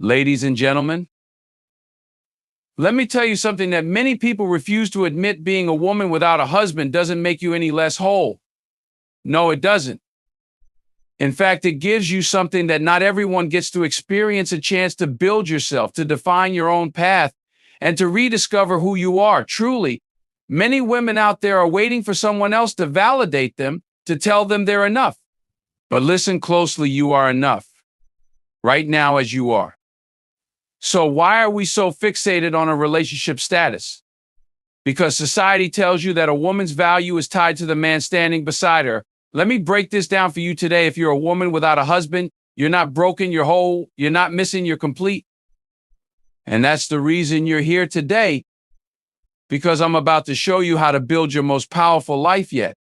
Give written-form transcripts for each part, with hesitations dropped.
Ladies and gentlemen, let me tell you something that many people refuse to admit. Being a woman without a husband doesn't make you any less whole. No, it doesn't. In fact, it gives you something that not everyone gets to experience: a chance to build yourself, to define your own path, and to rediscover who you are. Truly, many women out there are waiting for someone else to validate them, to tell them they're enough. But listen closely, you are enough, right now as you are. So why are we so fixated on a relationship status? Because society tells you that a woman's value is tied to the man standing beside her. Let me break this down for you today. If you're a woman without a husband, you're not broken, you're whole, you're not missing, you're complete. And that's the reason you're here today, because I'm about to show you how to build your most powerful life yet.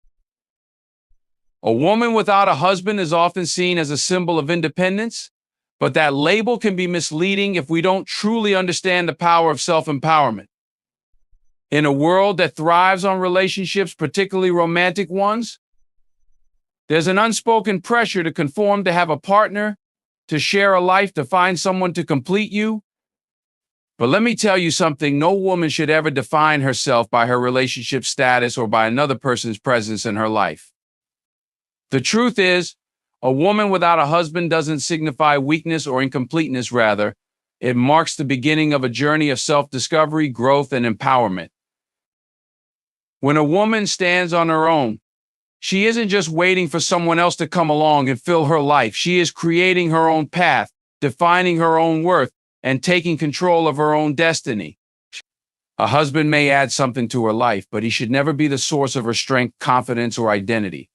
A woman without a husband is often seen as a symbol of independence, but that label can be misleading if we don't truly understand the power of self-empowerment. In a world that thrives on relationships, particularly romantic ones, there's an unspoken pressure to conform, to have a partner, to share a life, to find someone to complete you. But let me tell you something: no woman should ever define herself by her relationship status or by another person's presence in her life. The truth is, a woman without a husband doesn't signify weakness or incompleteness. Rather, it marks the beginning of a journey of self-discovery, growth, and empowerment. When a woman stands on her own, she isn't just waiting for someone else to come along and fill her life. She is creating her own path, defining her own worth, and taking control of her own destiny. A husband may add something to her life, but he should never be the source of her strength, confidence, or identity.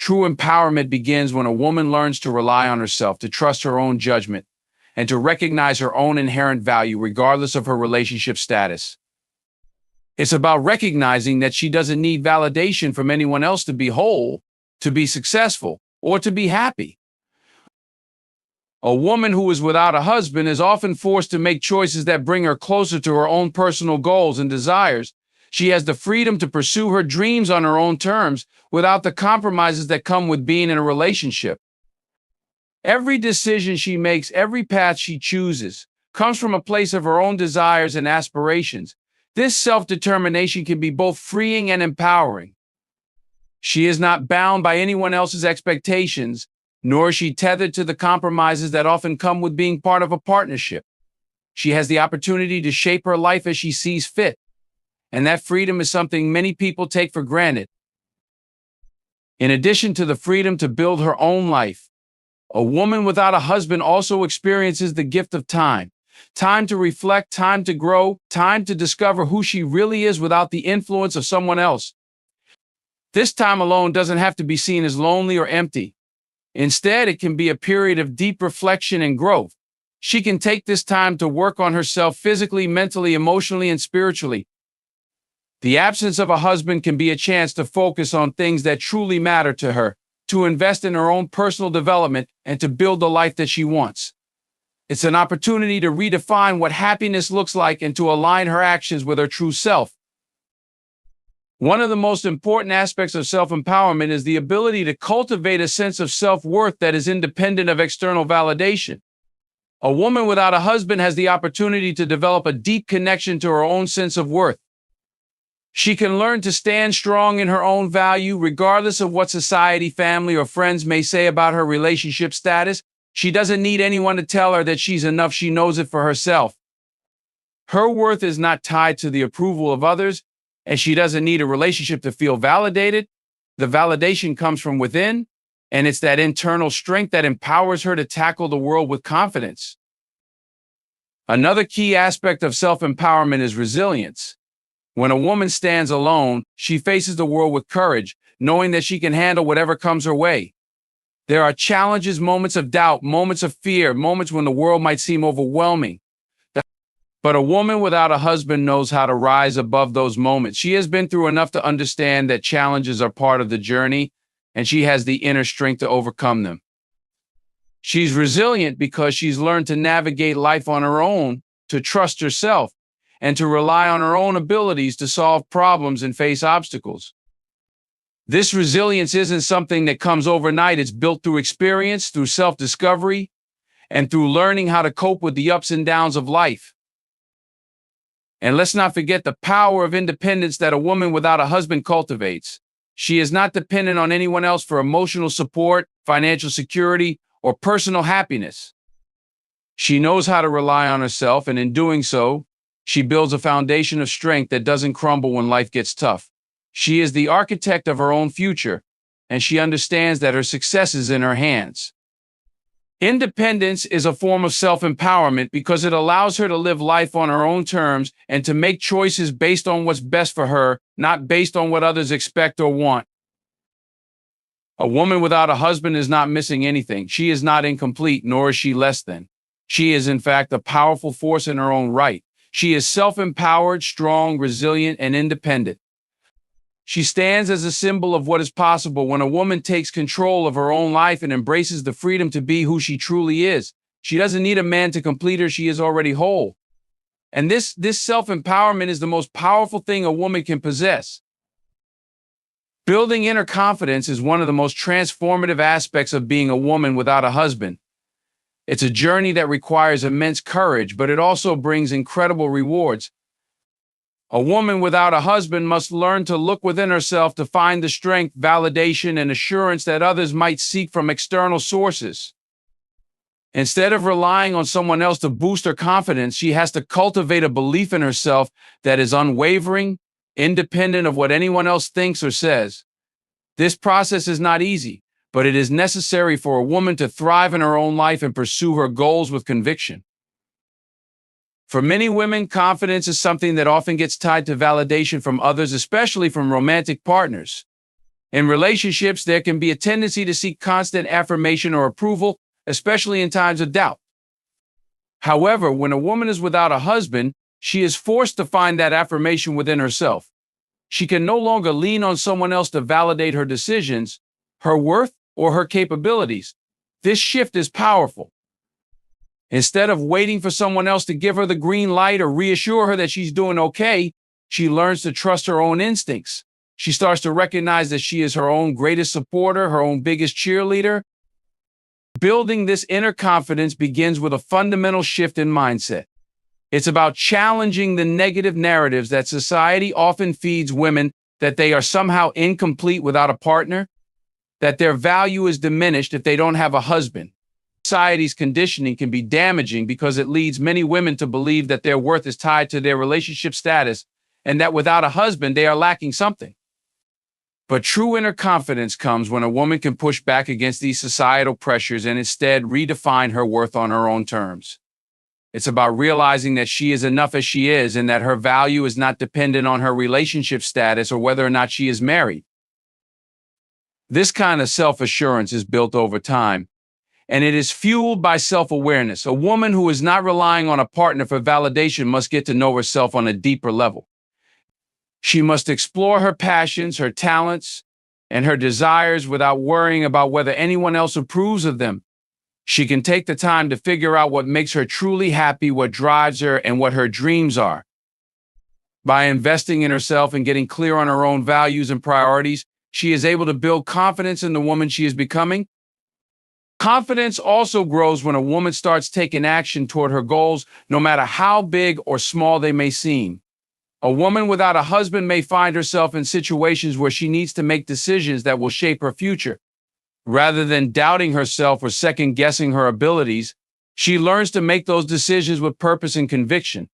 True empowerment begins when a woman learns to rely on herself, to trust her own judgment, and to recognize her own inherent value regardless of her relationship status. It's about recognizing that she doesn't need validation from anyone else to be whole, to be successful, or to be happy. A woman who is without a husband is often forced to make choices that bring her closer to her own personal goals and desires. She has the freedom to pursue her dreams on her own terms without the compromises that come with being in a relationship. Every decision she makes, every path she chooses, comes from a place of her own desires and aspirations. This self-determination can be both freeing and empowering. She is not bound by anyone else's expectations, nor is she tethered to the compromises that often come with being part of a partnership. She has the opportunity to shape her life as she sees fit. And that freedom is something many people take for granted. In addition to the freedom to build her own life, a woman without a husband also experiences the gift of time. Time to reflect, time to grow, time to discover who she really is without the influence of someone else. This time alone doesn't have to be seen as lonely or empty. Instead, it can be a period of deep reflection and growth. She can take this time to work on herself physically, mentally, emotionally, and spiritually. The absence of a husband can be a chance to focus on things that truly matter to her, to invest in her own personal development, and to build the life that she wants. It's an opportunity to redefine what happiness looks like and to align her actions with her true self. One of the most important aspects of self-empowerment is the ability to cultivate a sense of self-worth that is independent of external validation. A woman without a husband has the opportunity to develop a deep connection to her own sense of worth. She can learn to stand strong in her own value, regardless of what society, family, or friends may say about her relationship status. She doesn't need anyone to tell her that she's enough. She knows it for herself. Her worth is not tied to the approval of others, and she doesn't need a relationship to feel validated. The validation comes from within, and it's that internal strength that empowers her to tackle the world with confidence. Another key aspect of self-empowerment is resilience. When a woman stands alone, she faces the world with courage, knowing that she can handle whatever comes her way. There are challenges, moments of doubt, moments of fear, moments when the world might seem overwhelming. But a woman without a husband knows how to rise above those moments. She has been through enough to understand that challenges are part of the journey, and she has the inner strength to overcome them. She's resilient because she's learned to navigate life on her own, to trust herself, and to rely on her own abilities to solve problems and face obstacles. This resilience isn't something that comes overnight. It's built through experience, through self-discovery, and through learning how to cope with the ups and downs of life. And let's not forget the power of independence that a woman without a husband cultivates. She is not dependent on anyone else for emotional support, financial security, or personal happiness. She knows how to rely on herself, and in doing so, she builds a foundation of strength that doesn't crumble when life gets tough. She is the architect of her own future, and she understands that her success is in her hands. Independence is a form of self-empowerment because it allows her to live life on her own terms and to make choices based on what's best for her, not based on what others expect or want. A woman without a husband is not missing anything. She is not incomplete, nor is she less than. She is, in fact, a powerful force in her own right. She is self-empowered, strong, resilient, and independent. She stands as a symbol of what is possible when a woman takes control of her own life and embraces the freedom to be who she truly is. She doesn't need a man to complete her. She is already whole. And this self-empowerment is the most powerful thing a woman can possess. Building inner confidence is one of the most transformative aspects of being a woman without a husband. It's a journey that requires immense courage, but it also brings incredible rewards. A woman without a husband must learn to look within herself to find the strength, validation, and assurance that others might seek from external sources. Instead of relying on someone else to boost her confidence, she has to cultivate a belief in herself that is unwavering, independent of what anyone else thinks or says. This process is not easy, but it is necessary for a woman to thrive in her own life and pursue her goals with conviction. For many women, confidence is something that often gets tied to validation from others, especially from romantic partners. In relationships, there can be a tendency to seek constant affirmation or approval, especially in times of doubt. However, when a woman is without a husband, she is forced to find that affirmation within herself. She can no longer lean on someone else to validate her decisions, her worth, or her capabilities. This shift is powerful. Instead of waiting for someone else to give her the green light or reassure her that she's doing okay, she learns to trust her own instincts. She starts to recognize that she is her own greatest supporter, her own biggest cheerleader. Building this inner confidence begins with a fundamental shift in mindset. It's about challenging the negative narratives that society often feeds women, that they are somehow incomplete without a partner, that their value is diminished if they don't have a husband. Society's conditioning can be damaging because it leads many women to believe that their worth is tied to their relationship status and that without a husband, they are lacking something. But true inner confidence comes when a woman can push back against these societal pressures and instead redefine her worth on her own terms. It's about realizing that she is enough as she is and that her value is not dependent on her relationship status or whether or not she is married. This kind of self-assurance is built over time, and it is fueled by self-awareness. A woman who is not relying on a partner for validation must get to know herself on a deeper level. She must explore her passions, her talents, and her desires without worrying about whether anyone else approves of them. She can take the time to figure out what makes her truly happy, what drives her, and what her dreams are. By investing in herself and getting clear on her own values and priorities, she is able to build confidence in the woman she is becoming. Confidence also grows when a woman starts taking action toward her goals, no matter how big or small they may seem. A woman without a husband may find herself in situations where she needs to make decisions that will shape her future. Rather than doubting herself or second-guessing her abilities, she learns to make those decisions with purpose and conviction.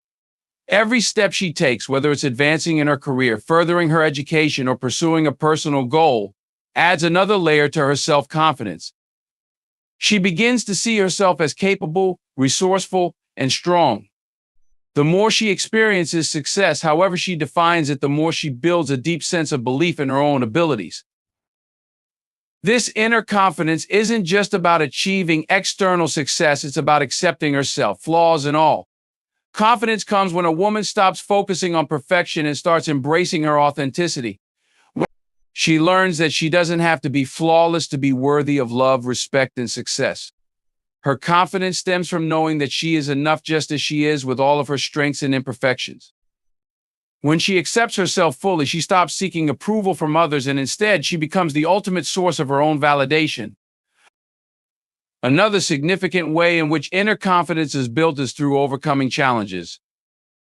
Every step she takes, whether it's advancing in her career, furthering her education, or pursuing a personal goal, adds another layer to her self-confidence. She begins to see herself as capable, resourceful, and strong. The more she experiences success, however she defines it, the more she builds a deep sense of belief in her own abilities. This inner confidence isn't just about achieving external success, it's about accepting herself, flaws and all. Confidence comes when a woman stops focusing on perfection and starts embracing her authenticity. She learns that she doesn't have to be flawless to be worthy of love, respect, and success. Her confidence stems from knowing that she is enough just as she is, with all of her strengths and imperfections. When she accepts herself fully, she stops seeking approval from others and instead she becomes the ultimate source of her own validation. Another significant way in which inner confidence is built is through overcoming challenges.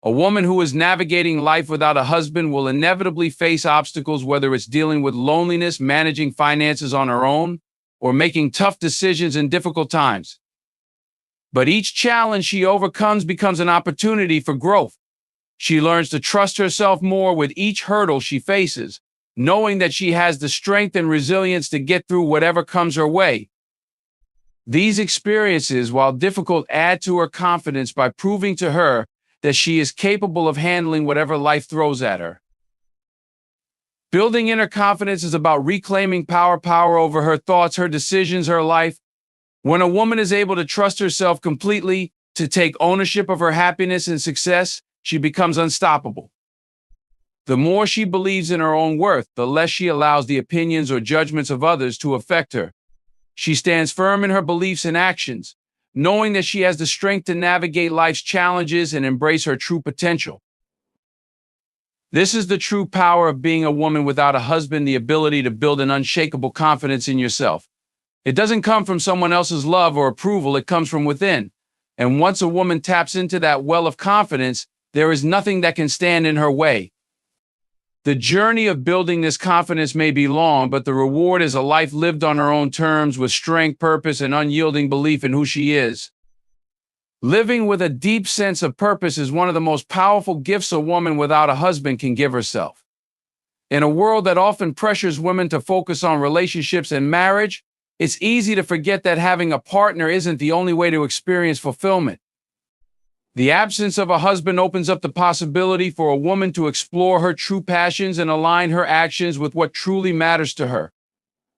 A woman who is navigating life without a husband will inevitably face obstacles, whether it's dealing with loneliness, managing finances on her own, or making tough decisions in difficult times. But each challenge she overcomes becomes an opportunity for growth. She learns to trust herself more with each hurdle she faces, knowing that she has the strength and resilience to get through whatever comes her way. These experiences, while difficult, add to her confidence by proving to her that she is capable of handling whatever life throws at her. Building inner confidence is about reclaiming power over her thoughts, her decisions, her life. When a woman is able to trust herself completely, to take ownership of her happiness and success, she becomes unstoppable. The more she believes in her own worth, the less she allows the opinions or judgments of others to affect her. She stands firm in her beliefs and actions, knowing that she has the strength to navigate life's challenges and embrace her true potential. This is the true power of being a woman without a husband, the ability to build an unshakable confidence in yourself. It doesn't come from someone else's love or approval, it comes from within. And once a woman taps into that well of confidence, there is nothing that can stand in her way. The journey of building this confidence may be long, but the reward is a life lived on her own terms with strength, purpose, and unyielding belief in who she is. Living with a deep sense of purpose is one of the most powerful gifts a woman without a husband can give herself. In a world that often pressures women to focus on relationships and marriage, it's easy to forget that having a partner isn't the only way to experience fulfillment. The absence of a husband opens up the possibility for a woman to explore her true passions and align her actions with what truly matters to her.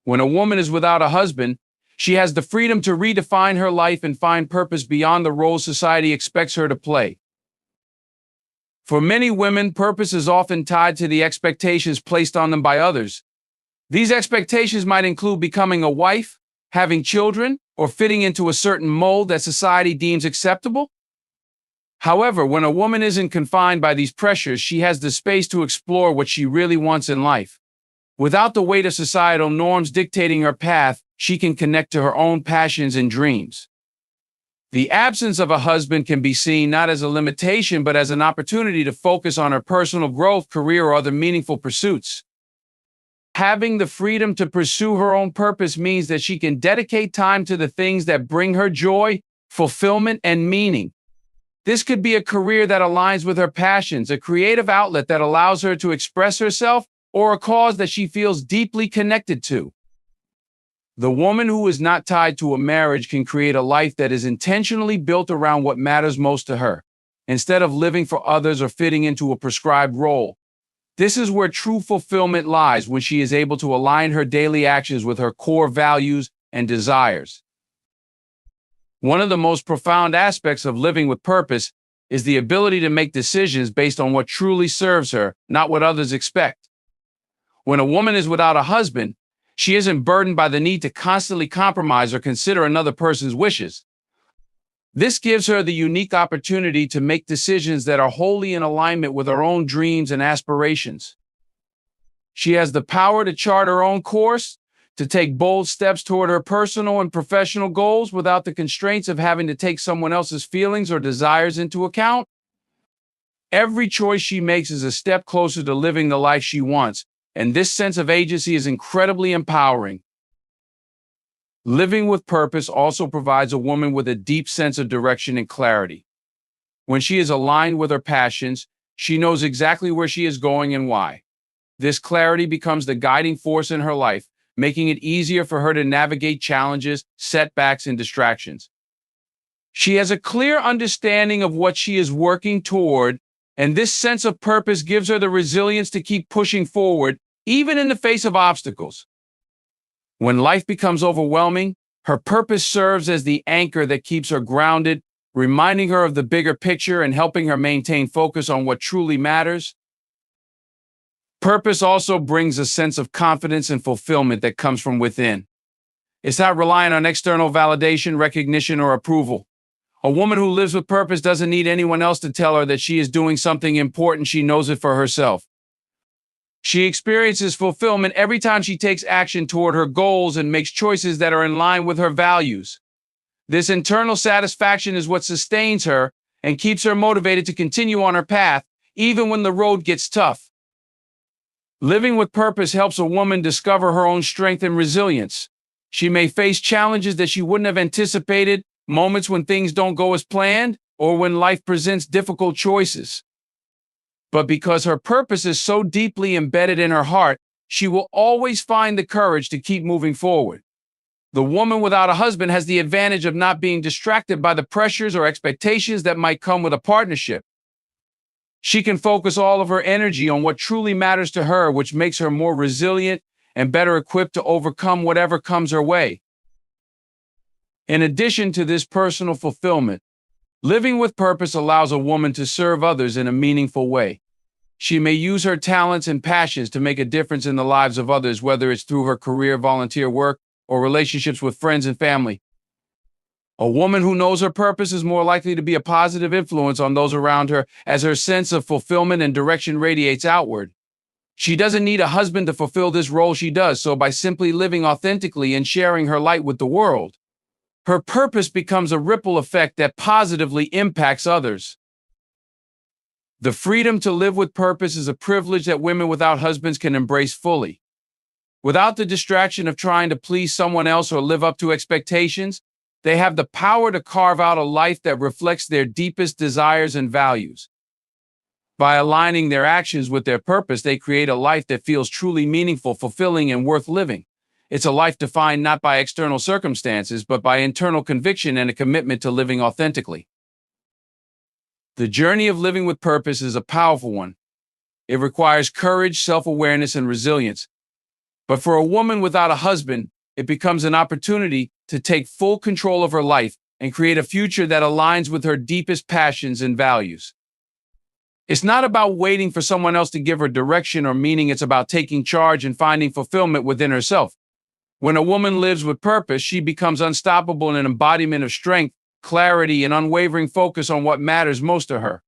When a woman is without a husband, she has the freedom to redefine her life and find purpose beyond the roles society expects her to play. For many women, purpose is often tied to the expectations placed on them by others. These expectations might include becoming a wife, having children, or fitting into a certain mold that society deems acceptable. However, when a woman isn't confined by these pressures, she has the space to explore what she really wants in life. Without the weight of societal norms dictating her path, she can connect to her own passions and dreams. The absence of a husband can be seen not as a limitation, but as an opportunity to focus on her personal growth, career, or other meaningful pursuits. Having the freedom to pursue her own purpose means that she can dedicate time to the things that bring her joy, fulfillment, and meaning. This could be a career that aligns with her passions, a creative outlet that allows her to express herself, or a cause that she feels deeply connected to. The woman who is not tied to a marriage can create a life that is intentionally built around what matters most to her, instead of living for others or fitting into a prescribed role. This is where true fulfillment lies, when she is able to align her daily actions with her core values and desires. One of the most profound aspects of living with purpose is the ability to make decisions based on what truly serves her, not what others expect. When a woman is without a husband, she isn't burdened by the need to constantly compromise or consider another person's wishes. This gives her the unique opportunity to make decisions that are wholly in alignment with her own dreams and aspirations. She has the power to chart her own course, to take bold steps toward her personal and professional goals without the constraints of having to take someone else's feelings or desires into account. Every choice she makes is a step closer to living the life she wants, and this sense of agency is incredibly empowering. Living with purpose also provides a woman with a deep sense of direction and clarity. When she is aligned with her passions, she knows exactly where she is going and why. This clarity becomes the guiding force in her life, making it easier for her to navigate challenges, setbacks, and distractions. She has a clear understanding of what she is working toward, and this sense of purpose gives her the resilience to keep pushing forward, even in the face of obstacles. When life becomes overwhelming, her purpose serves as the anchor that keeps her grounded, reminding her of the bigger picture and helping her maintain focus on what truly matters. Purpose also brings a sense of confidence and fulfillment that comes from within. It's not relying on external validation, recognition, or approval. A woman who lives with purpose doesn't need anyone else to tell her that she is doing something important. She knows it for herself. She experiences fulfillment every time she takes action toward her goals and makes choices that are in line with her values. This internal satisfaction is what sustains her and keeps her motivated to continue on her path, even when the road gets tough. Living with purpose helps a woman discover her own strength and resilience. She may face challenges that she wouldn't have anticipated, moments when things don't go as planned, or when life presents difficult choices. But because her purpose is so deeply embedded in her heart, she will always find the courage to keep moving forward. The woman without a husband has the advantage of not being distracted by the pressures or expectations that might come with a partnership. She can focus all of her energy on what truly matters to her, which makes her more resilient and better equipped to overcome whatever comes her way. In addition to this personal fulfillment, living with purpose allows a woman to serve others in a meaningful way. She may use her talents and passions to make a difference in the lives of others, whether it's through her career, volunteer work, or relationships with friends and family. A woman who knows her purpose is more likely to be a positive influence on those around her, as her sense of fulfillment and direction radiates outward. She doesn't need a husband to fulfill this role, she does so by simply living authentically and sharing her light with the world. Her purpose becomes a ripple effect that positively impacts others. The freedom to live with purpose is a privilege that women without husbands can embrace fully. Without the distraction of trying to please someone else or live up to expectations, they have the power to carve out a life that reflects their deepest desires and values. By aligning their actions with their purpose, they create a life that feels truly meaningful, fulfilling, and worth living. It's a life defined not by external circumstances, but by internal conviction and a commitment to living authentically. The journey of living with purpose is a powerful one. It requires courage, self-awareness, and resilience. But for a woman without a husband, it becomes an opportunity to take full control of her life and create a future that aligns with her deepest passions and values. It's not about waiting for someone else to give her direction or meaning. It's about taking charge and finding fulfillment within herself. When a woman lives with purpose, she becomes unstoppable and an embodiment of strength, clarity, and unwavering focus on what matters most to her.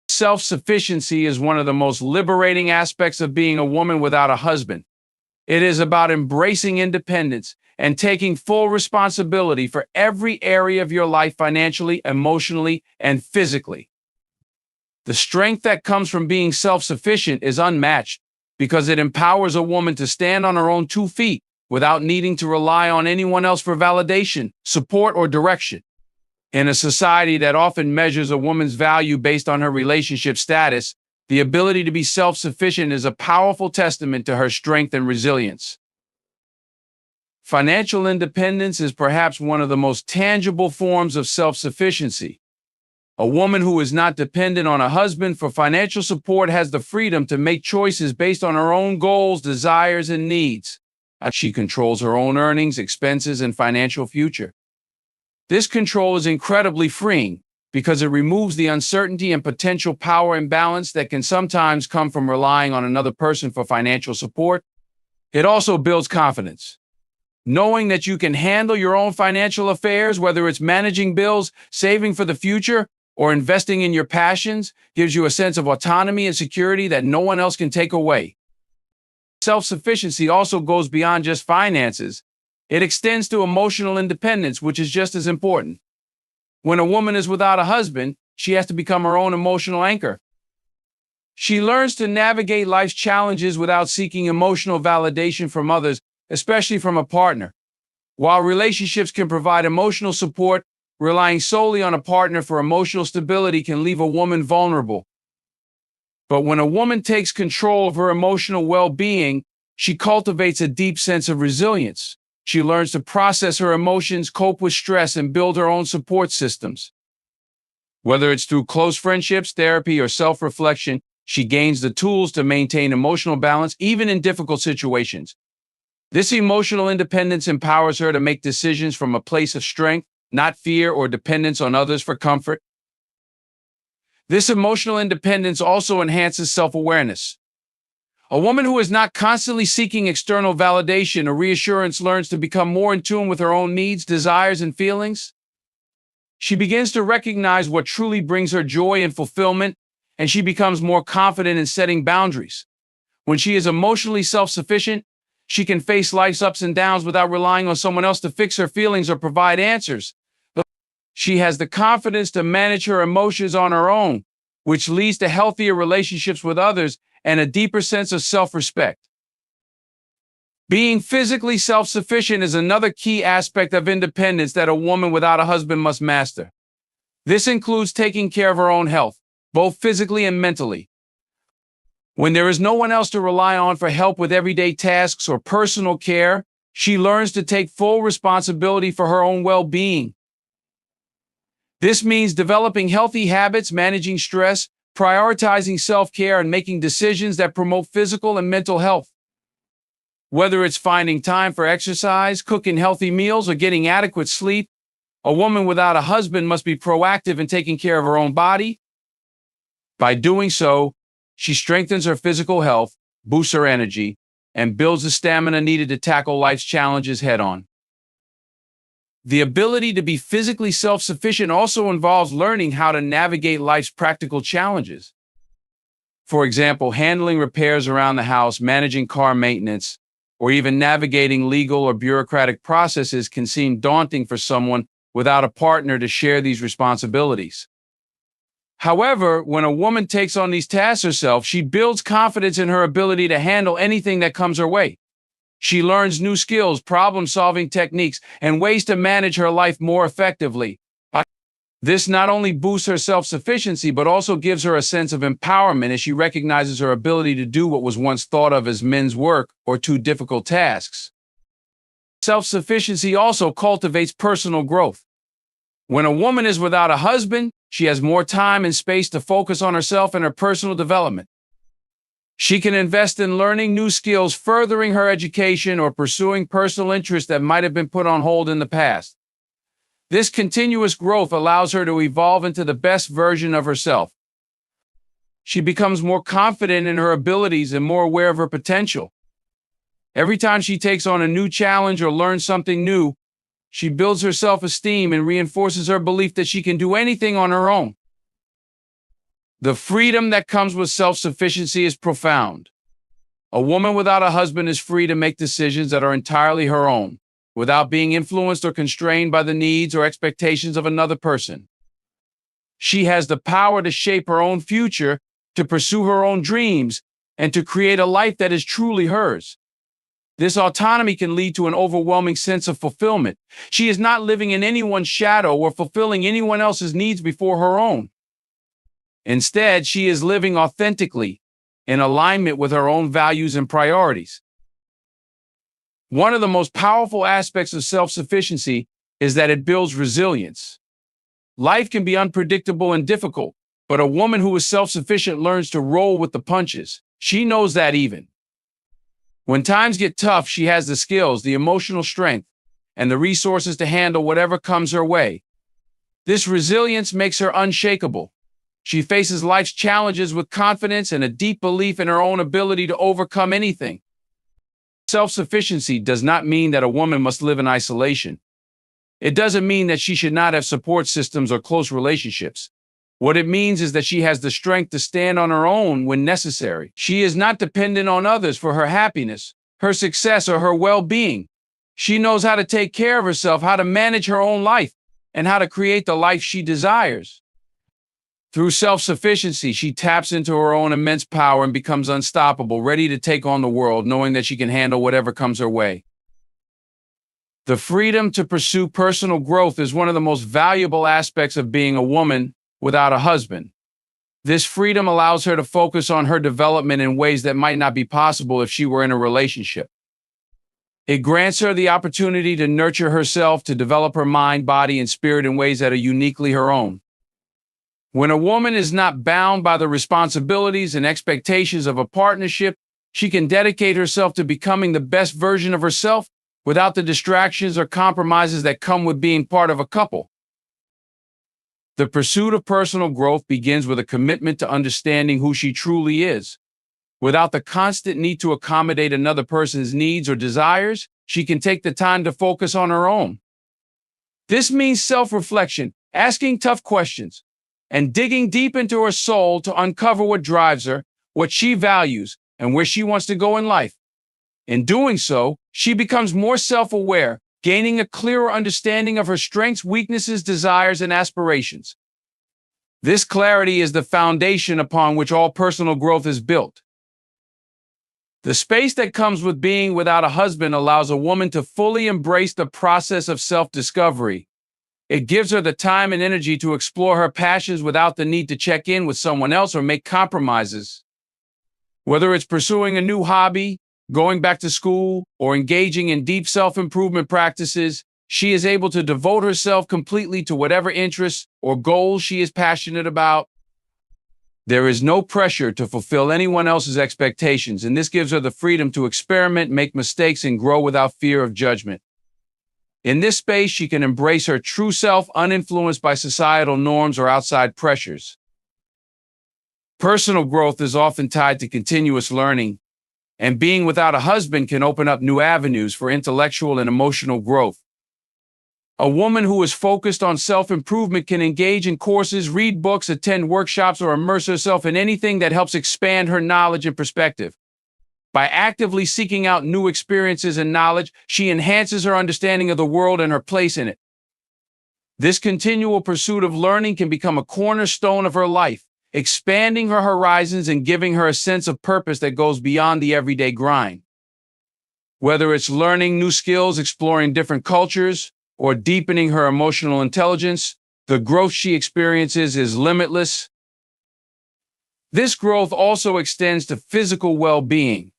Self-sufficiency is one of the most liberating aspects of being a woman without a husband. It is about embracing independence and taking full responsibility for every area of your life financially, emotionally, and physically. The strength that comes from being self-sufficient is unmatched because it empowers a woman to stand on her own 2 feet without needing to rely on anyone else for validation, support, or direction. In a society that often measures a woman's value based on her relationship status, the ability to be self-sufficient is a powerful testament to her strength and resilience. Financial independence is perhaps one of the most tangible forms of self-sufficiency. A woman who is not dependent on a husband for financial support has the freedom to make choices based on her own goals, desires, and needs. She controls her own earnings, expenses, and financial future. This control is incredibly freeing because it removes the uncertainty and potential power imbalance that can sometimes come from relying on another person for financial support. It also builds confidence. Knowing that you can handle your own financial affairs, whether it's managing bills, saving for the future, or investing in your passions, gives you a sense of autonomy and security that no one else can take away. Self-sufficiency also goes beyond just finances. It extends to emotional independence, which is just as important. When a woman is without a husband, she has to become her own emotional anchor. She learns to navigate life's challenges without seeking emotional validation from others, especially from a partner. While relationships can provide emotional support, relying solely on a partner for emotional stability can leave a woman vulnerable. But when a woman takes control of her emotional well-being, she cultivates a deep sense of resilience. She learns to process her emotions, cope with stress, and build her own support systems. Whether it's through close friendships, therapy, or self-reflection, she gains the tools to maintain emotional balance even in difficult situations. This emotional independence empowers her to make decisions from a place of strength, not fear or dependence on others for comfort. This emotional independence also enhances self-awareness. A woman who is not constantly seeking external validation or reassurance learns to become more in tune with her own needs, desires, and feelings. She begins to recognize what truly brings her joy and fulfillment, and she becomes more confident in setting boundaries. When she is emotionally self-sufficient, She can face life's ups and downs without relying on someone else to fix her feelings or provide answers. She has the confidence to manage her emotions on her own, which leads to healthier relationships with others and a deeper sense of self-respect. Being physically self-sufficient is another key aspect of independence that a woman without a husband must master. This includes taking care of her own health, both physically and mentally. When there is no one else to rely on for help with everyday tasks or personal care, she learns to take full responsibility for her own well-being. This means developing healthy habits, managing stress, prioritizing self-care, and making decisions that promote physical and mental health. Whether it's finding time for exercise, cooking healthy meals, or getting adequate sleep, a woman without a husband must be proactive in taking care of her own body. By doing so, she strengthens her physical health, boosts her energy, and builds the stamina needed to tackle life's challenges head-on. The ability to be physically self-sufficient also involves learning how to navigate life's practical challenges. For example, handling repairs around the house, managing car maintenance, or even navigating legal or bureaucratic processes can seem daunting for someone without a partner to share these responsibilities. However, when a woman takes on these tasks herself, she builds confidence in her ability to handle anything that comes her way. She learns new skills, problem-solving techniques, and ways to manage her life more effectively. This not only boosts her self-sufficiency, but also gives her a sense of empowerment as she recognizes her ability to do what was once thought of as men's work or too difficult tasks. Self-sufficiency also cultivates personal growth. When a woman is without a husband, she has more time and space to focus on herself and her personal development. She can invest in learning new skills, furthering her education, or pursuing personal interests that might have been put on hold in the past. This continuous growth allows her to evolve into the best version of herself. She becomes more confident in her abilities and more aware of her potential. Every time she takes on a new challenge or learns something new, she builds her self-esteem and reinforces her belief that she can do anything on her own. The freedom that comes with self-sufficiency is profound. A woman without a husband is free to make decisions that are entirely her own, without being influenced or constrained by the needs or expectations of another person. She has the power to shape her own future, to pursue her own dreams, and to create a life that is truly hers. This autonomy can lead to an overwhelming sense of fulfillment. She is not living in anyone's shadow or fulfilling anyone else's needs before her own. Instead, she is living authentically, in alignment with her own values and priorities. One of the most powerful aspects of self-sufficiency is that it builds resilience. Life can be unpredictable and difficult, but a woman who is self-sufficient learns to roll with the punches. She knows that even when times get tough, she has the skills, the emotional strength, and the resources to handle whatever comes her way. This resilience makes her unshakable. She faces life's challenges with confidence and a deep belief in her own ability to overcome anything. Self-sufficiency does not mean that a woman must live in isolation. It doesn't mean that she should not have support systems or close relationships. What it means is that she has the strength to stand on her own when necessary. She is not dependent on others for her happiness, her success, or her well-being. She knows how to take care of herself, how to manage her own life, and how to create the life she desires. Through self-sufficiency, she taps into her own immense power and becomes unstoppable, ready to take on the world, knowing that she can handle whatever comes her way. The freedom to pursue personal growth is one of the most valuable aspects of being a woman without a husband. This freedom allows her to focus on her development in ways that might not be possible if she were in a relationship. It grants her the opportunity to nurture herself, to develop her mind, body, and spirit in ways that are uniquely her own. When a woman is not bound by the responsibilities and expectations of a partnership, she can dedicate herself to becoming the best version of herself without the distractions or compromises that come with being part of a couple. The pursuit of personal growth begins with a commitment to understanding who she truly is. Without the constant need to accommodate another person's needs or desires, she can take the time to focus on her own. This means self-reflection, asking tough questions, and digging deep into her soul to uncover what drives her, what she values, and where she wants to go in life. In doing so, she becomes more self-aware, gaining a clearer understanding of her strengths, weaknesses, desires, and aspirations. This clarity is the foundation upon which all personal growth is built. The space that comes with being without a husband allows a woman to fully embrace the process of self-discovery. It gives her the time and energy to explore her passions without the need to check in with someone else or make compromises. Whether it's pursuing a new hobby, going back to school, or engaging in deep self-improvement practices, she is able to devote herself completely to whatever interests or goals she is passionate about. There is no pressure to fulfill anyone else's expectations, and this gives her the freedom to experiment, make mistakes, and grow without fear of judgment. In this space, she can embrace her true self, uninfluenced by societal norms or outside pressures. Personal growth is often tied to continuous learning, and being without a husband can open up new avenues for intellectual and emotional growth. A woman who is focused on self-improvement can engage in courses, read books, attend workshops, or immerse herself in anything that helps expand her knowledge and perspective. By actively seeking out new experiences and knowledge, she enhances her understanding of the world and her place in it. This continual pursuit of learning can become a cornerstone of her life, expanding her horizons and giving her a sense of purpose that goes beyond the everyday grind. Whether it's learning new skills, exploring different cultures, or deepening her emotional intelligence, the growth she experiences is limitless. This growth also extends to physical well-being.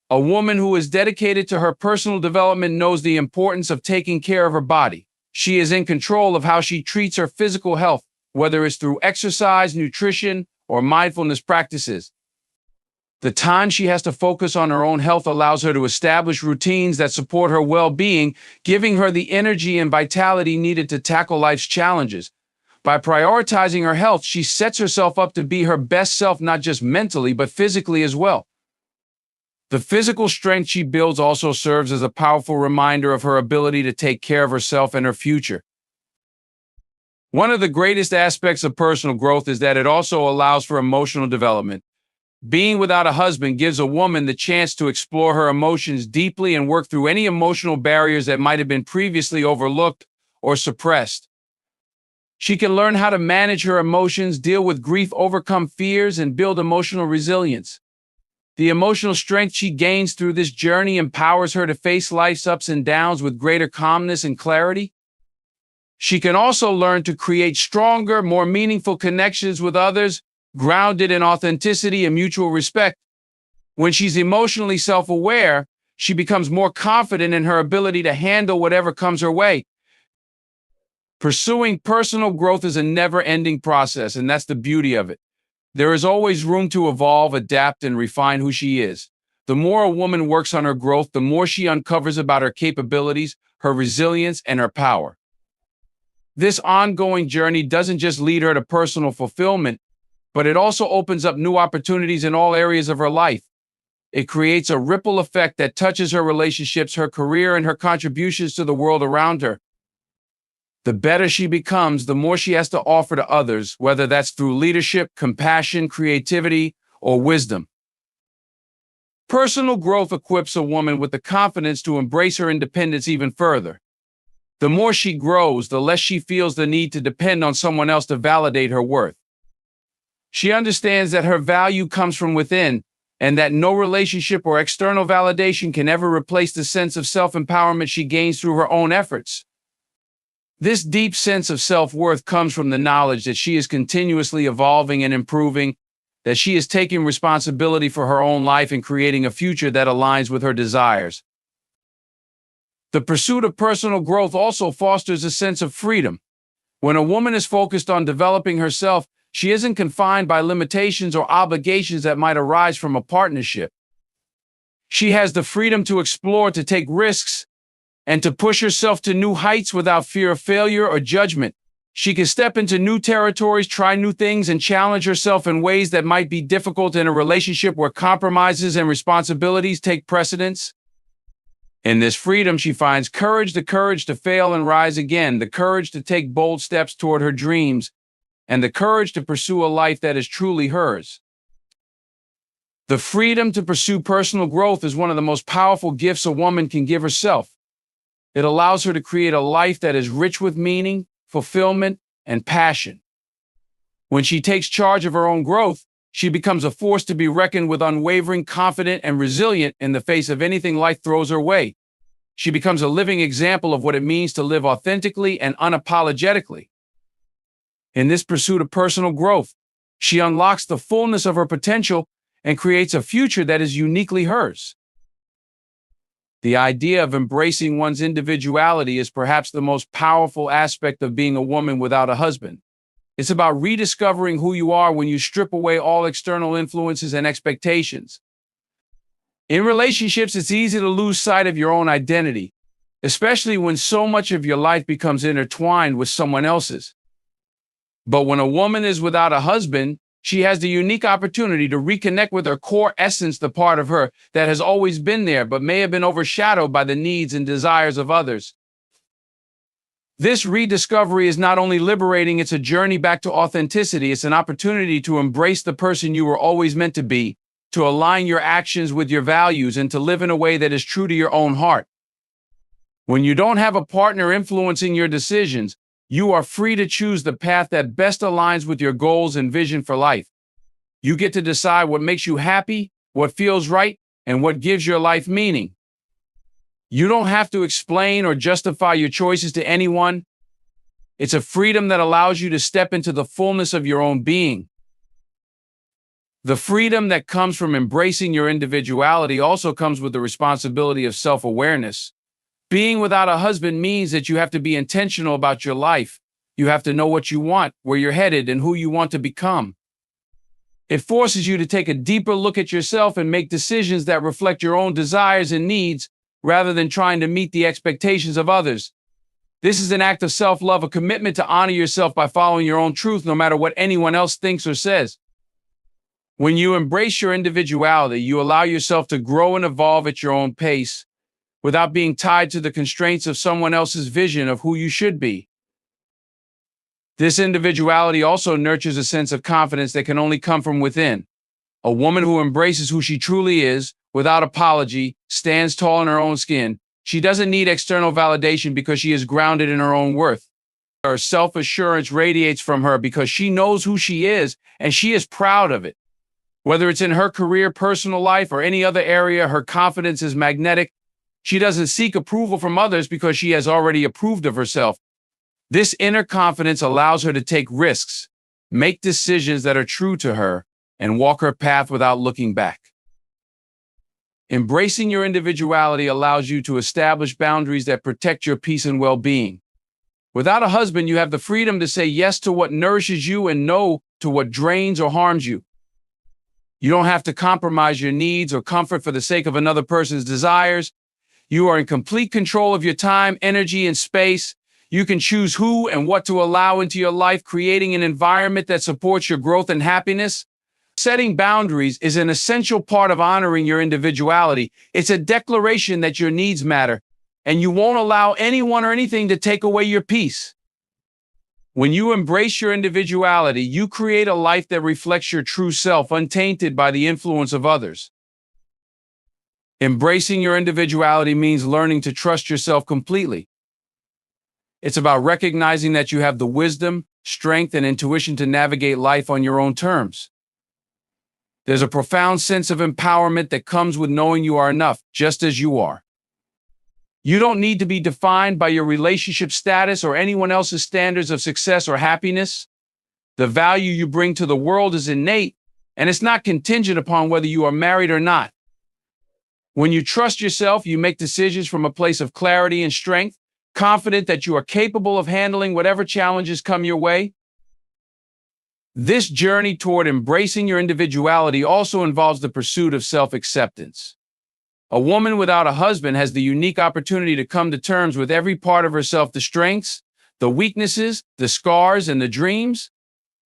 A woman who is dedicated to her personal development knows the importance of taking care of her body. She is in control of how she treats her physical health, whether it's through exercise, nutrition, or mindfulness practices. The time she has to focus on her own health allows her to establish routines that support her well-being, giving her the energy and vitality needed to tackle life's challenges. By prioritizing her health, she sets herself up to be her best self, not just mentally, but physically as well. The physical strength she builds also serves as a powerful reminder of her ability to take care of herself and her future. One of the greatest aspects of personal growth is that it also allows for emotional development. Being without a husband gives a woman the chance to explore her emotions deeply and work through any emotional barriers that might have been previously overlooked or suppressed. She can learn how to manage her emotions, deal with grief, overcome fears, and build emotional resilience. The emotional strength she gains through this journey empowers her to face life's ups and downs with greater calmness and clarity. She can also learn to create stronger, more meaningful connections with others, grounded in authenticity and mutual respect. When she's emotionally self-aware, she becomes more confident in her ability to handle whatever comes her way. Pursuing personal growth is a never-ending process, and that's the beauty of it. There is always room to evolve, adapt, and refine who she is. The more a woman works on her growth, the more she uncovers about her capabilities, her resilience, and her power. This ongoing journey doesn't just lead her to personal fulfillment, but it also opens up new opportunities in all areas of her life. It creates a ripple effect that touches her relationships, her career, and her contributions to the world around her. The better she becomes, the more she has to offer to others, whether that's through leadership, compassion, creativity, or wisdom. Personal growth equips a woman with the confidence to embrace her independence even further. The more she grows, the less she feels the need to depend on someone else to validate her worth. She understands that her value comes from within, and that no relationship or external validation can ever replace the sense of self-empowerment she gains through her own efforts. This deep sense of self-worth comes from the knowledge that she is continuously evolving and improving, that she is taking responsibility for her own life and creating a future that aligns with her desires. The pursuit of personal growth also fosters a sense of freedom. When a woman is focused on developing herself, she isn't confined by limitations or obligations that might arise from a partnership. She has the freedom to explore, to take risks, and to push herself to new heights without fear of failure or judgment. She can step into new territories, try new things, and challenge herself in ways that might be difficult in a relationship where compromises and responsibilities take precedence. In this freedom, she finds the courage to fail and rise again, the courage to take bold steps toward her dreams, and the courage to pursue a life that is truly hers. The freedom to pursue personal growth is one of the most powerful gifts a woman can give herself. It allows her to create a life that is rich with meaning, fulfillment, and passion. When she takes charge of her own growth, she becomes a force to be reckoned with, unwavering, confident, and resilient in the face of anything life throws her way. She becomes a living example of what it means to live authentically and unapologetically. In this pursuit of personal growth, she unlocks the fullness of her potential and creates a future that is uniquely hers. The idea of embracing one's individuality is perhaps the most powerful aspect of being a woman without a husband. It's about rediscovering who you are when you strip away all external influences and expectations. In relationships, it's easy to lose sight of your own identity, especially when so much of your life becomes intertwined with someone else's. But when a woman is without a husband, she has the unique opportunity to reconnect with her core essence, the part of her that has always been there but may have been overshadowed by the needs and desires of others. This rediscovery is not only liberating, it's a journey back to authenticity. It's an opportunity to embrace the person you were always meant to be, to align your actions with your values, and to live in a way that is true to your own heart. When you don't have a partner influencing your decisions, you are free to choose the path that best aligns with your goals and vision for life. You get to decide what makes you happy, what feels right, and what gives your life meaning. You don't have to explain or justify your choices to anyone. It's a freedom that allows you to step into the fullness of your own being. The freedom that comes from embracing your individuality also comes with the responsibility of self-awareness. Being without a husband means that you have to be intentional about your life. You have to know what you want, where you're headed, and who you want to become. It forces you to take a deeper look at yourself and make decisions that reflect your own desires and needs, rather than trying to meet the expectations of others. This is an act of self-love, a commitment to honor yourself by following your own truth, no matter what anyone else thinks or says. When you embrace your individuality, you allow yourself to grow and evolve at your own pace, without being tied to the constraints of someone else's vision of who you should be. This individuality also nurtures a sense of confidence that can only come from within. A woman who embraces who she truly is, without apology, stands tall in her own skin. She doesn't need external validation because she is grounded in her own worth. Her self-assurance radiates from her because she knows who she is and she is proud of it. Whether it's in her career, personal life, or any other area, her confidence is magnetic. She doesn't seek approval from others because she has already approved of herself. This inner confidence allows her to take risks, make decisions that are true to her, and walk her path without looking back. Embracing your individuality allows you to establish boundaries that protect your peace and well-being. Without a husband, you have the freedom to say yes to what nourishes you and no to what drains or harms you. You don't have to compromise your needs or comfort for the sake of another person's desires. You are in complete control of your time, energy, and space. You can choose who and what to allow into your life, creating an environment that supports your growth and happiness. Setting boundaries is an essential part of honoring your individuality. It's a declaration that your needs matter, and you won't allow anyone or anything to take away your peace. When you embrace your individuality, you create a life that reflects your true self, untainted by the influence of others. Embracing your individuality means learning to trust yourself completely. It's about recognizing that you have the wisdom, strength, and intuition to navigate life on your own terms. There's a profound sense of empowerment that comes with knowing you are enough, just as you are. You don't need to be defined by your relationship status or anyone else's standards of success or happiness. The value you bring to the world is innate, and it's not contingent upon whether you are married or not. When you trust yourself, you make decisions from a place of clarity and strength, confident that you are capable of handling whatever challenges come your way. This journey toward embracing your individuality also involves the pursuit of self-acceptance. A woman without a husband has the unique opportunity to come to terms with every part of herself, the strengths, the weaknesses, the scars, and the dreams.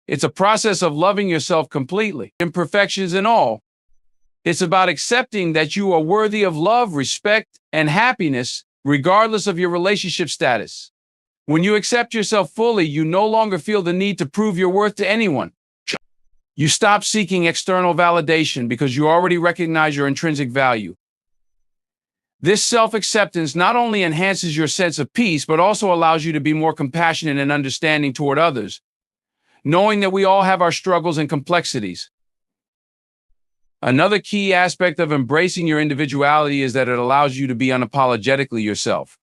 It's a process of loving yourself completely, imperfections and all. It's about accepting that you are worthy of love, respect, and happiness, regardless of your relationship status. When you accept yourself fully, you no longer feel the need to prove your worth to anyone. You stop seeking external validation because you already recognize your intrinsic value. This self-acceptance not only enhances your sense of peace, but also allows you to be more compassionate and understanding toward others, knowing that we all have our struggles and complexities. Another key aspect of embracing your individuality is that it allows you to be unapologetically yourself.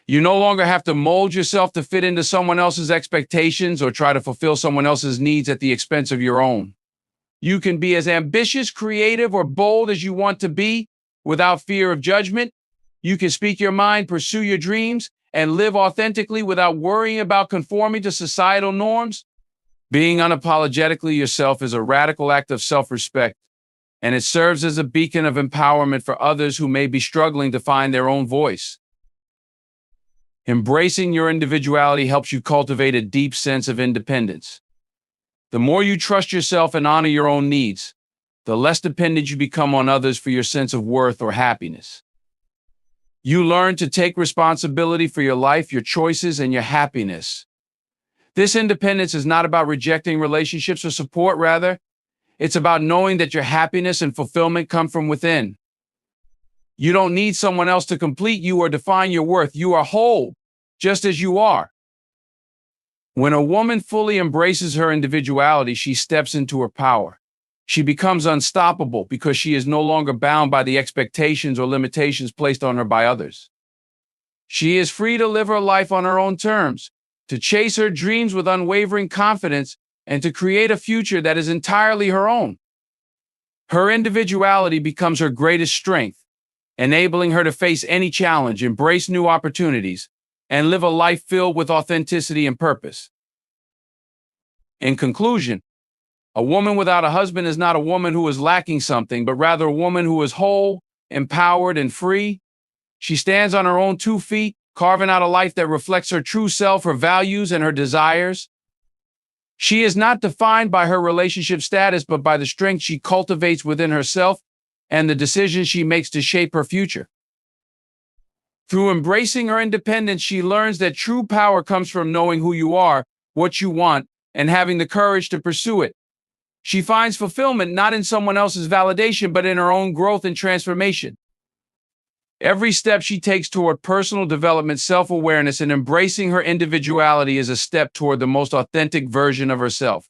You no longer have to mold yourself to fit into someone else's expectations or try to fulfill someone else's needs at the expense of your own. You can be as ambitious, creative, or bold as you want to be without fear of judgment. You can speak your mind, pursue your dreams, and live authentically without worrying about conforming to societal norms. Being unapologetically yourself is a radical act of self-respect, and it serves as a beacon of empowerment for others who may be struggling to find their own voice. Embracing your individuality helps you cultivate a deep sense of independence. The more you trust yourself and honor your own needs, the less dependent you become on others for your sense of worth or happiness. You learn to take responsibility for your life, your choices, and your happiness. This independence is not about rejecting relationships or support, rather, it's about knowing that your happiness and fulfillment come from within. You don't need someone else to complete you or define your worth. You are whole, just as you are. When a woman fully embraces her individuality, she steps into her power. She becomes unstoppable because she is no longer bound by the expectations or limitations placed on her by others. She is free to live her life on her own terms, to chase her dreams with unwavering confidence, and to create a future that is entirely her own. Her individuality becomes her greatest strength, enabling her to face any challenge, embrace new opportunities, and live a life filled with authenticity and purpose. In conclusion, a woman without a husband is not a woman who is lacking something, but rather a woman who is whole, empowered, and free. She stands on her own 2 feet, carving out a life that reflects her true self, her values, and her desires. She is not defined by her relationship status, but by the strength she cultivates within herself and the decisions she makes to shape her future. Through embracing her independence, she learns that true power comes from knowing who you are, what you want, and having the courage to pursue it. She finds fulfillment not in someone else's validation, but in her own growth and transformation. Every step she takes toward personal development, self-awareness, and embracing her individuality is a step toward the most authentic version of herself.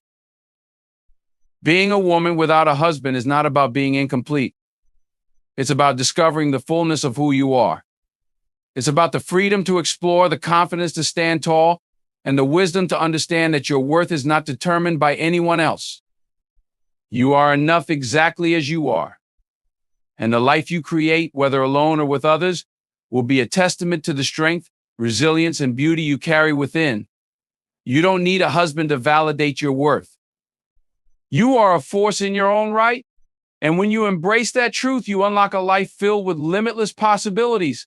Being a woman without a husband is not about being incomplete. It's about discovering the fullness of who you are. It's about the freedom to explore, the confidence to stand tall, and the wisdom to understand that your worth is not determined by anyone else. You are enough exactly as you are. And the life you create, whether alone or with others, will be a testament to the strength, resilience, and beauty you carry within. You don't need a husband to validate your worth. You are a force in your own right, and when you embrace that truth, you unlock a life filled with limitless possibilities.